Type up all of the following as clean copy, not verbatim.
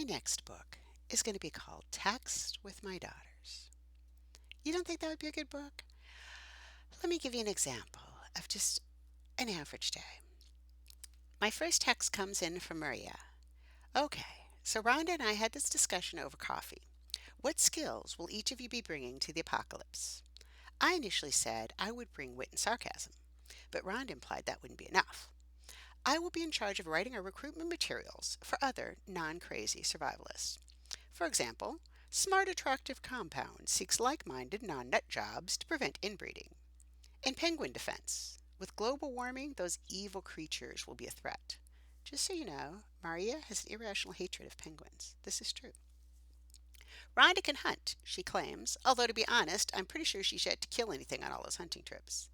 next book is going to be called Text with My Daughters. You don't think that would be a good book? Let me give you an example of just an average day. My first text comes in from Maria. Okay, so Rhonda and I had this discussion over coffee. What skills will each of you be bringing to the apocalypse? I initially said I would bring wit and sarcasm, but Rhonda implied that wouldn't be enough. I will be in charge of writing our recruitment materials for other non crazy survivalists. For example, Smart Attractive Compound seeks like minded non nut jobs to prevent inbreeding. In penguin defense, with global warming, those evil creatures will be a threat. Just so you know, Maria has an irrational hatred of penguins. This is true. Rhonda can hunt, she claims, although to be honest, I'm pretty sure she's yet to kill anything on all those hunting trips.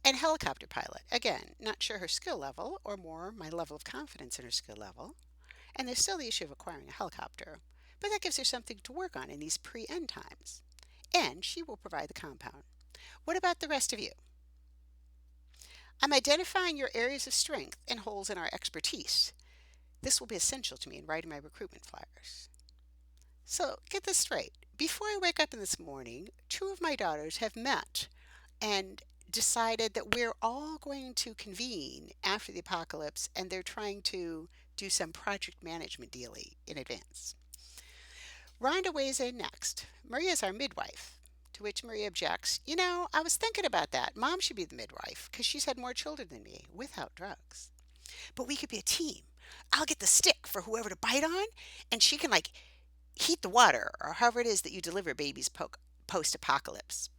And helicopter pilot, again, not sure her skill level, or more, my level of confidence in her skill level. And there's still the issue of acquiring a helicopter, but that gives her something to work on in these pre end times. And she will provide the compound. What about the rest of you? I'm identifying your areas of strength and holes in our expertise. This will be essential to me in writing my recruitment flyers. So, get this straight. Before I wake up in this morning, two of my daughters have met and decided that we're all going to convene after the apocalypse, and they're trying to do some project management dealy in advance. Rhonda weighs in next. Maria's our midwife. To which Maria objects, I was thinking about that. Mom should be the midwife because she's had more children than me without drugs. But we could be a team. I'll get the stick for whoever to bite on, and she can, like, heat the water or however it is that you deliver babies post apocalypse.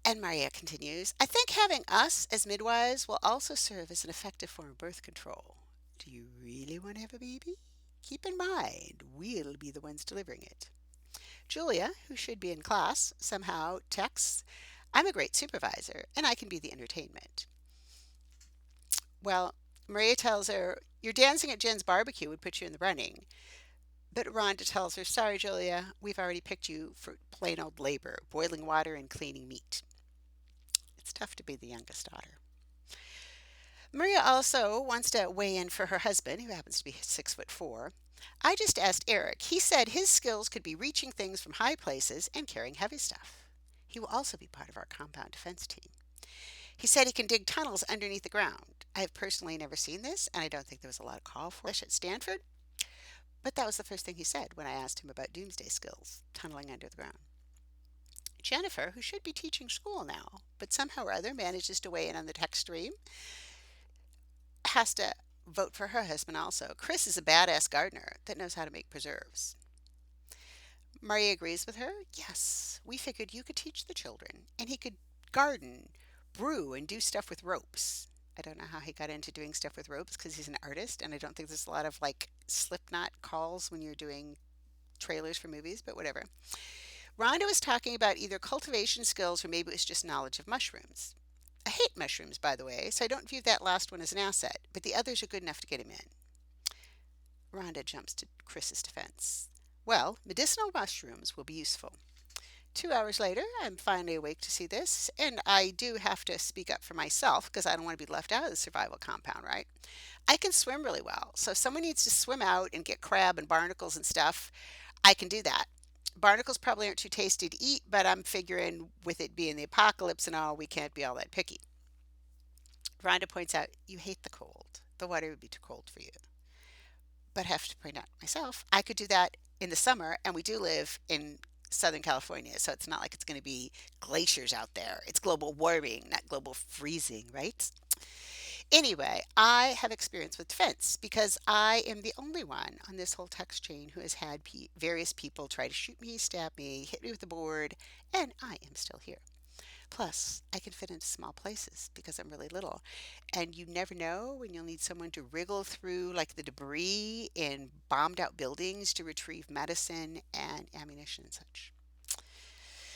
And Maria continues, I think having us as midwives will also serve as an effective form of birth control. Do you really want to have a baby? Keep in mind, we'll be the ones delivering it. Julia, who should be in class, somehow texts, I'm a great supervisor and I can be the entertainment. Well, Maria tells her, your dancing at Jen's barbecue would put you in the running. But Rhonda tells her, sorry, Julia, we've already picked you for plain old labor, boiling water and cleaning meat. It's tough to be the youngest daughter. Maria also wants to weigh in for her husband, who happens to be 6'4". I just asked Eric. He said his skills could be reaching things from high places and carrying heavy stuff. He will also be part of our compound defense team. He said he can dig tunnels underneath the ground. I have personally never seen this, and I don't think there was a lot of call for it at Stanford. But that was the first thing he said when I asked him about doomsday skills, tunneling under the ground. Jennifer, who should be teaching school now, but somehow or other manages to weigh in on the text stream, has to vote for her husband also. Chris is a badass gardener that knows how to make preserves. Maria agrees with her. Yes, we figured you could teach the children, and he could garden, brew, and do stuff with ropes. I don't know how he got into doing stuff with ropes because he's an artist, and I don't think there's a lot of like Slipknot calls when you're doing trailers for movies, but whatever. Rhonda was talking about either cultivation skills or maybe it was just knowledge of mushrooms. I hate mushrooms, by the way, so I don't view that last one as an asset, but the others are good enough to get him in. Rhonda jumps to Chris's defense. Well, medicinal mushrooms will be useful. 2 hours later, I'm finally awake to see this, and I do have to speak up for myself because I don't want to be left out of the survival compound, right? I can swim really well, so if someone needs to swim out and get crab and barnacles and stuff, I can do that. Barnacles probably aren't too tasty to eat, but I'm figuring with it being the apocalypse and all, we can't be all that picky. Rhonda points out, you hate the cold. The water would be too cold for you. But I have to point out myself, I could do that in the summer, and we do live in Southern California, so it's not like it's going to be glaciers out there. It's global warming, not global freezing, right? Anyway, I have experience with defense because I am the only one on this whole text chain who has had various people try to shoot me, stab me, hit me with a board, and I am still here. Plus, I can fit into small places because I'm really little. And you never know when you'll need someone to wriggle through like the debris in bombed out buildings to retrieve medicine and ammunition and such.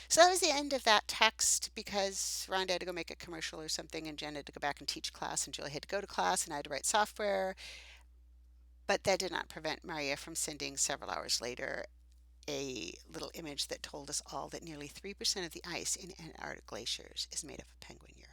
So that was the end of that text because Rhonda had to go make a commercial or something, and Jen had to go back and teach class, and Julie had to go to class, and I had to write software. But that did not prevent Maria from sending several hours later a little image that told us all that nearly 3% of the ice in Antarctic glaciers is made up of penguin urine.